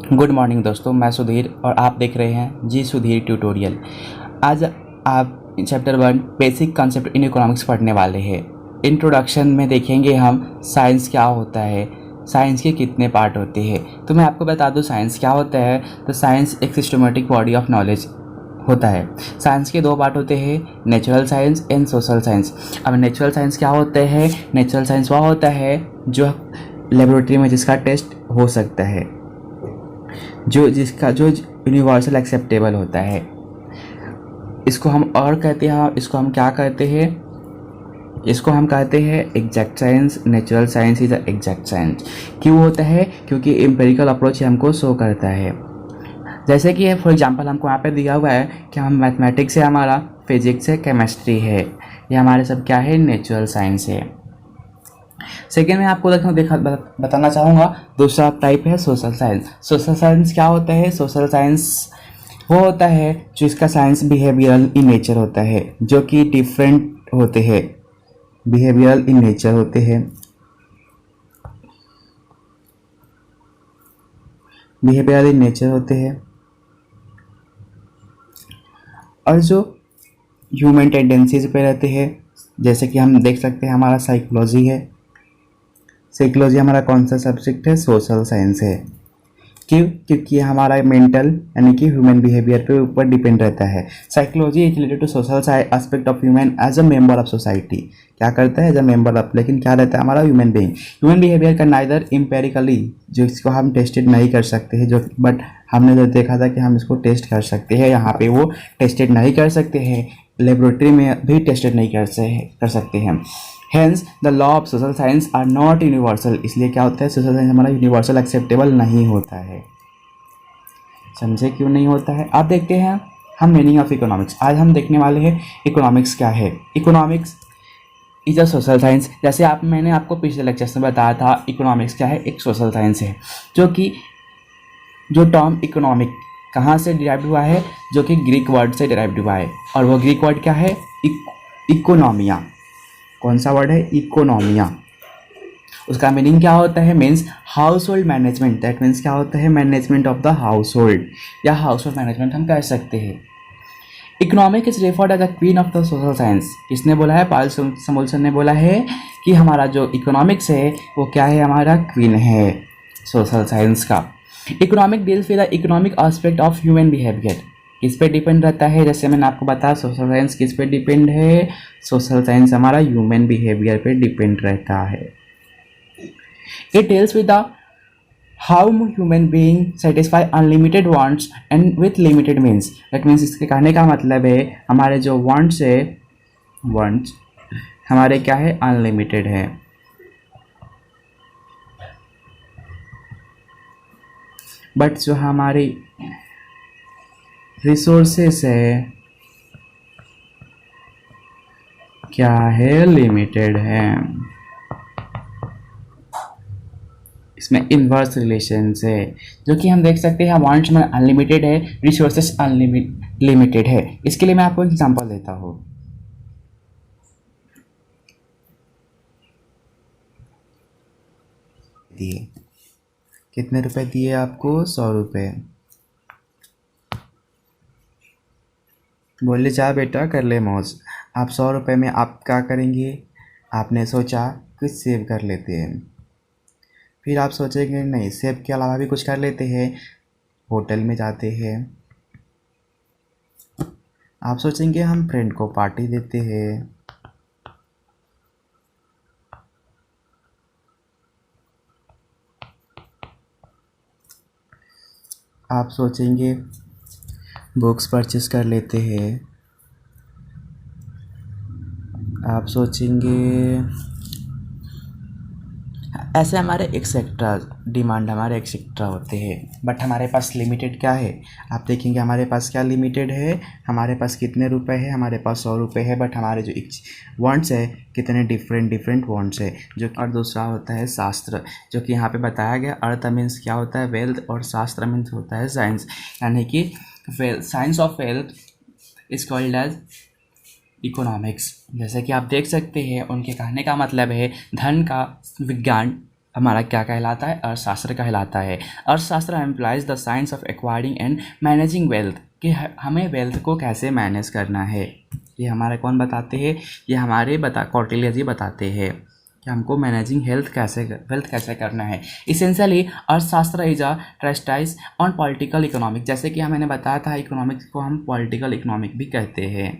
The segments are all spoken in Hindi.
गुड मॉर्निंग दोस्तों, मैं सुधीर और आप देख रहे हैं जी सुधीर ट्यूटोरियल। आज आप chapter 1 basic concept in economics पढ़ने वाले हैं। इंट्रोडक्शन में देखेंगे हम साइंस क्या होता है, साइंस के कितने पार्ट होते हैं। तो मैं आपको बता दूं साइंस क्या होता है। तो साइंस एक सिस्टमेटिक बॉडी ऑफ नॉलेज होता है। साइंस के दो पार्ट होते हैं, natural science and social science. अब नेचुरल साइंस क्या होता है? नेचुरल साइंस वह होता है जो लेबोरेटरी में जिसका टेस्ट हो सकता है, जो यूनिवर्सल एक्सेप्टेबल होता है। इसको हम और कहते हैं, इसको हम क्या कहते हैं? इसको हम कहते हैं exact science. Natural science is exact science. क्यों होता है? क्योंकि एम्पेरिकल अप्रोच हमको शो करता है। जैसे कि फॉर एग्जांपल हमको यहाँ पे दिया हुआ है कि हम मैथमेटिक्स है हमारा, फिजिक्स है, केमिस्ट्री है, ये हमारे सब क्या है? नेचुरल साइंस है। सेकेंड में आपको बताना चाहूँगा दूसरा टाइप है सोशल साइंस। सोशल साइंस क्या होता है? सोशल साइंस वो होता है जो इसका साइंस बिहेवियरल इन नेचर होता है, जो कि डिफरेंट होते हैं, बिहेवियरल इन नेचर होते हैं, बिहेवियरल इन नेचर होते हैं, और जो ह्यूमन टेंडेंसीज पे रहते हैं। जैसे कि हम देख सकते हैं हमारा साइकोलॉजी है। साइकोलॉजी हमारा कौन सा सब्जेक्ट है? सोशल साइंस है। क्यों? क्योंकि ये हमारा मेंटल यानी कि ह्यूमन बिहेवियर पे ऊपर डिपेंड रहता है। Psychology is related to social aspect of human as a member of society. क्या करता है? एज अ मेंबर ऑफ, लेकिन क्या रहता है हमारा? Human being. ह्यूमन बिहेवियर का नाइदर एम्पेरिकली, जो इसको हम टेस्टेड नहीं कर सकते हैं, जो बट हमने जो देखा था कि हम इसको टेस्ट कर सकते हैं, यहाँ पे वो टेस्टेड नहीं कर सकते हैं, लेबोरेटरी में भी टेस्टेड नहीं कर सकते हैं। Hence, the law of social science are not universal। इसलिए क्या होता है? सोशल साइंस हमारा यूनिवर्सल एक्सेप्टेबल नहीं होता है। समझे क्यों नहीं होता है? आप देखते हैं हम मीनिंग ऑफ इकोनॉमिक्स। आज हम देखने वाले हैं इकोनॉमिक्स क्या है। Economics is a social science. जैसे मैंने आपको पिछले लेक्चर में बताया था, इकोनॉमिक्स क्या है? एक सोशल साइंस है, जो टर्म इकोनॉमिक कहाँ से डिराइव हुआ है? जो कि ग्रीक वर्ड से डिराइव हुआ है, और वो ग्रीक वर्ड क्या है? इकोनॉमिया। कौन सा वर्ड है? इकोनॉमिया। उसका मीनिंग क्या होता है? Means household management. That means क्या होता है? Management of the household, या हाउस होल्ड मैनेजमेंट हम कह सकते हैं। Economic is referred as the queen of the social science. किसने बोला है? पाल समूल्सन ने बोला है कि हमारा जो इकोनॉमिक्स है वो क्या है? हमारा क्वीन है सोशल साइंस का। Economic deals with the economic aspect of human behaviour. किस पे डिपेंड रहता है? जैसे मैंने आपको बताया सोशल साइंस किस पे डिपेंड है? सोशल साइंस हमारा ह्यूमन बिहेवियर पे डिपेंड रहता है। It deals with the how human being satisfy unlimited wants and with limited means. That means इसके कहने का मतलब है हमारे जो वांट्स हमारे क्या है? अनलिमिटेड है, बट जो हमारी रिसोर्सेस है क्या है? लिमिटेड है। इसमें इन्वर्स रिलेशंस है, जो कि हम देख सकते हैं वांट्स में अनलिमिटेड है, रिसोर्सेस लिमिटेड है। इसके लिए मैं आपको एग्जांपल देता हूँ। दिए कितने रुपए दिए आपको? 100 रुपये। बोले जा बेटा कर ले मौज। आप 100 रुपये में आप क्या करेंगे? आपने सोचा कुछ सेव कर लेते हैं। फिर आप सोचेंगे नहीं, सेव के अलावा भी कुछ कर लेते हैं, होटल में जाते हैं। आप सोचेंगे हम फ्रेंड को पार्टी देते हैं। आप सोचेंगे बुक्स परचेस कर लेते हैं। आप सोचेंगे ऐसे हमारे एक्सेट्रा डिमांड हमारे एक्सेट्रा होते हैं, बट हमारे पास लिमिटेड क्या है? आप देखेंगे हमारे पास क्या लिमिटेड है? हमारे पास कितने रुपए है? हमारे पास 100 रुपये है, बट हमारे जो वांट्स है कितने डिफरेंट वांट्स है। जो और दूसरा होता है शास्त्र, जो कि यहाँ पे बताया गया। अर्थ मीन्स क्या होता है? वेल्थ, और शास्त्र मीन्स होता है साइंस, यानी कि science of wealth is called as economics. जैसे कि आप देख सकते हैं उनके कहने का मतलब है धन का विज्ञान हमारा क्या कहलाता है, अर्थशास्त्र कहलाता है। अर्थशास्त्र employees the science of acquiring and managing wealth, कि हमें वेल्थ को कैसे मैनेज करना है। ये हमारे कौन बताते हैं, ये हमारे कौटिल्य जी बताते हैं कि हमको मैनेजिंग वेल्थ कैसे करना है। Essentially Arthashastra is a treatise on political economic, जैसे कि मैंने बताया था इकोनॉमिक्स को हम पॉलिटिकल इकोनॉमिक भी कहते हैं।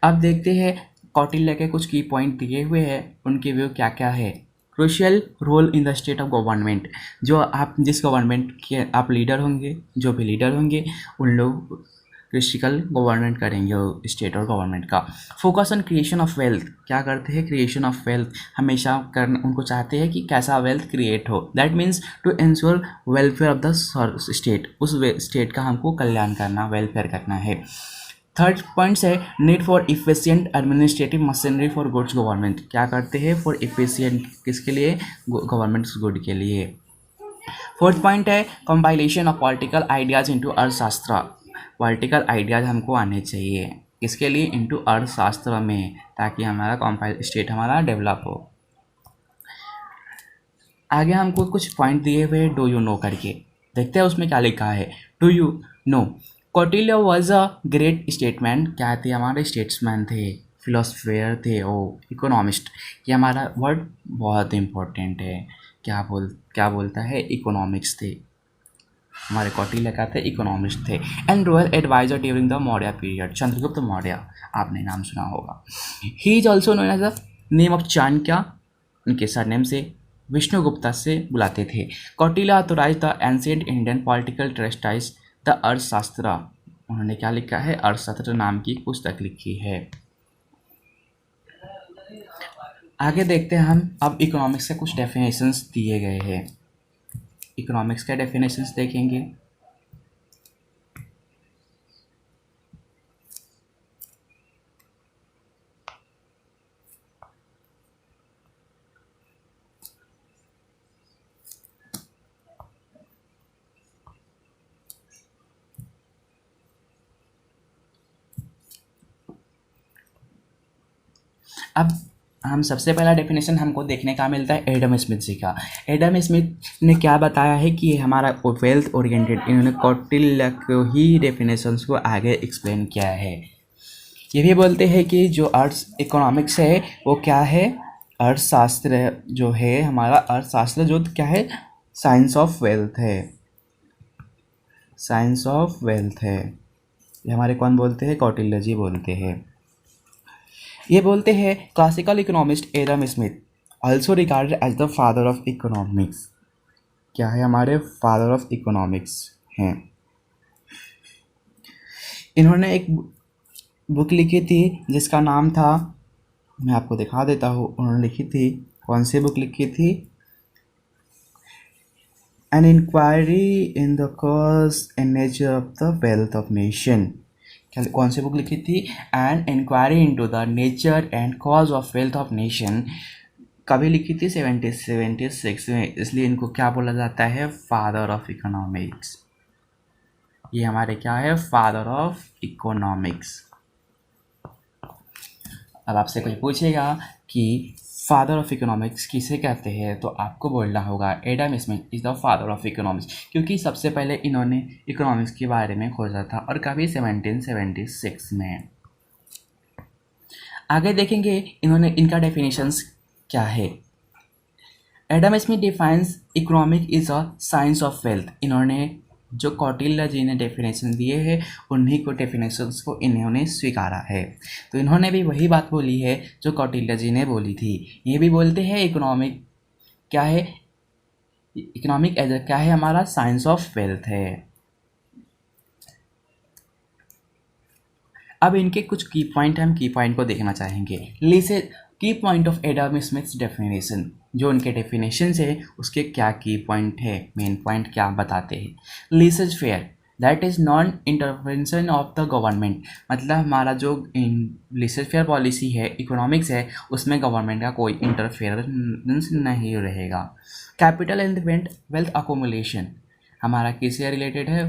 अब देखते हैं कौटिल्य के कुछ की पॉइंट दिए हुए हैं, उनके व्यू क्या क्या है। Crucial role in the state of government, जो आप जिस गवर्नमेंट के आप लीडर होंगे, जो भी लीडर होंगे उन लोग क्रिटिकल गवर्नमेंट करेंगे स्टेट और गवर्नमेंट का। Focus on creation of wealth, क्या करते हैं, क्रिएशन ऑफ वेल्थ हमेशा करना, उनको चाहते हैं कि कैसा वेल्थ क्रिएट हो। That means to ensure welfare of the state, उस स्टेट का हमको कल्याण करना, वेलफेयर करना है। थर्ड पॉइंट्स है need for efficient administrative machinery for goods government, क्या करते हैं, फॉर इफिशिएंट किसके लिए, गवर्नमेंट गुड के लिए। फोर्थ पॉइंट है compilation of political ideas into अर्थशास्त्र, पॉलिटिकल आइडियाज हमको आने चाहिए किसके लिए, इनटू अर्थशास्त्र में, ताकि हमारा स्टेट हमारा डेवलप हो। आगे हमको कुछ पॉइंट दिए हुए डू यू नो करके, देखते हैं उसमें क्या लिखा है। Do you know Kautilya was a great statesman, क्या थे, हमारे स्टेट्समैन थे, फिलोसफेयर थे, ओ इकोनॉमिस्ट, ये हमारा वर्ड बहुत इम्पोर्टेंट है। क्या बोलता है, इकोनॉमिक्स थे, हमारे कौटिल्य का थे, इकोनॉमिस्ट थे। And royal adviser during the Maurya period, Chandragupta Maurya, आपने नाम सुना होगा। He is also known as the name of Chanakya, उनके सरनेम से विष्णुगुप्ता से बुलाते थे। Kautilya authorise the ancient Indian political treatise the Arthashastra, उन्होंने क्या लिखा है, अर्थशास्त्र नाम की पुस्तक लिखी है। आगे देखते हैं हम, अब इकोनॉमिक्स के कुछ डेफिनेशंस दिए गए हैं, इकोनॉमिक्स के डेफिनेशंस देखेंगे। अब हम सबसे पहला डेफिनेशन हमको देखने का मिलता है एडम स्मिथ जी का। एडम स्मिथ ने क्या बताया है कि हमारा वेल्थ ओरिएंटेड, इन्होंने कौटिल्य को ही डेफिनेशंस को आगे एक्सप्लेन किया है। ये भी बोलते हैं कि जो इकोनॉमिक्स है वो क्या है, अर्थशास्त्र जो है हमारा, अर्थशास्त्र जो क्या है, साइंस ऑफ वेल्थ है, साइंस ऑफ वेल्थ है। ये हमारे कौन बोलते हैं, कौटिल्य जी बोलते हैं। ये बोलते हैं classical economist Adam Smith also regarded as the father of economics, क्या है, हमारे फादर ऑफ इकोनॉमिक्स हैं। इन्होंने एक बुक लिखी थी जिसका नाम था, मैं आपको दिखा देता हूँ, उन्होंने लिखी थी, कौन सी बुक लिखी थी, an inquiry in the cause and nature of the wealth of nation, कौन सी बुक लिखी थी, an inquiry into the nature and cause of wealth of nation, कभी लिखी थी 1776 में, इसलिए इनको क्या बोला जाता है, फादर ऑफ इकोनॉमिक्स। ये हमारे क्या है, फादर ऑफ इकोनॉमिक्स। अब आपसे कोई पूछेगा कि फादर ऑफ इकोनॉमिक्स किसे कहते हैं, तो आपको बोलना होगा Adam Smith is the father of economics, क्योंकि सबसे पहले इन्होंने इकोनॉमिक्स के बारे में खोजा था, और कभी 1776 में। आगे देखेंगे इन्होंने, इनका डेफिनेशंस क्या है। Adam Smith defines economic is a science of wealth, इन्होंने जो कौटिल्य जी ने डेफिनेशन दिए हैं उन्हीं को डेफिनेशंस को इन्होंने स्वीकारा है। तो इन्होंने भी वही बात बोली है जो कौटिल्य जी ने बोली थी। ये भी बोलते हैं इकोनॉमिक क्या है, इकोनॉमिक एज क्या है, हमारा साइंस ऑफ वेल्थ है। अब इनके कुछ की पॉइंट, हम की पॉइंट को देखना चाहेंगे। लिसे की point of Adam Smiths definition, जो उनके डेफिनेशन है उसके क्या की पॉइंट है, मेन पॉइंट क्या बताते हैं। Laissez faire that is non intervention of the government, मतलब हमारा जो लीसेज फेयर पॉलिसी है, इकोनॉमिक्स है, उसमें गवर्नमेंट का कोई इंटरफेरेंस नहीं रहेगा। कैपिटल एंड वेल्थ अकोमुलेशन हमारा किससे रिलेटेड है,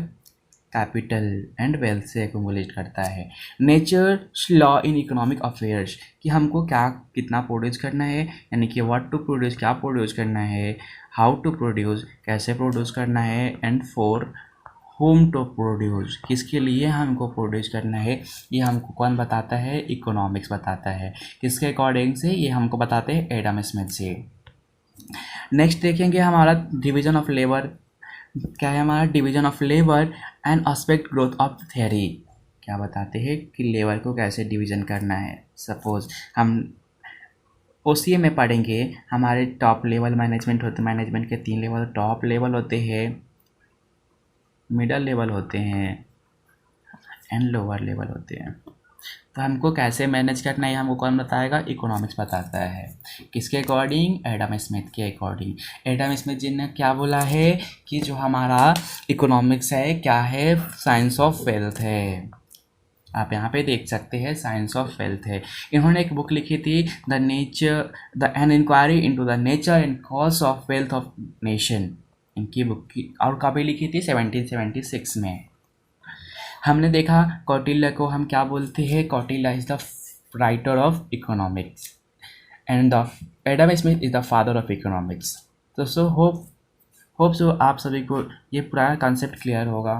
कैपिटल एंड वेल्थ से एक्यूमुलेट करता है। Nature law in economic affairs कि हमको क्या कितना प्रोड्यूस करना है, यानी कि व्हाट टू प्रोड्यूस, क्या प्रोड्यूस करना है, हाउ टू प्रोड्यूस, कैसे प्रोड्यूस करना है, and for whom to produce, किसके लिए हमको प्रोड्यूस करना है, ये हमको कौन बताता है, इकोनॉमिक्स बताता है। किसके अकॉर्डिंग से, ये हमको बताते हैं एडम स्मिथ से। नेक्स्ट देखेंगे हमारा डिवीजन ऑफ लेबर। क्या है हमारा division of labour and aspect growth of theory, क्या बताते हैं कि लेबर को कैसे डिवीजन करना है। सपोज हम ओसीए में पढ़ेंगे, हमारे टॉप लेवल मैनेजमेंट होते, मैनेजमेंट के 3 लेवल, टॉप लेवल होते हैं, मिडल लेवल होते हैं एंड लोअर लेवल होते हैं। तो हमको कैसे मैनेज करना है हमको कौन बताएगा, इकोनॉमिक्स बताता है। किसके अकॉर्डिंग, एडम स्मिथ के अकॉर्डिंग। एडम स्मिथ जी ने क्या बोला है कि जो हमारा इकोनॉमिक्स है क्या है, साइंस ऑफ वेल्थ है। आप यहाँ पे देख सकते हैं साइंस ऑफ वेल्थ है। इन्होंने एक बुक लिखी थी, the nature the an inquiry into the nature and cause of wealth of nation, इनकी बुक की, और कभी लिखी थी 1776 में। हमने देखा कौटिल्य को हम क्या बोलते हैं, Kautilya is the writer of economics and the Adam Smith is the father of economics. तो सो होप सो आप सभी को ये पूरा कॉन्सेप्ट क्लियर होगा।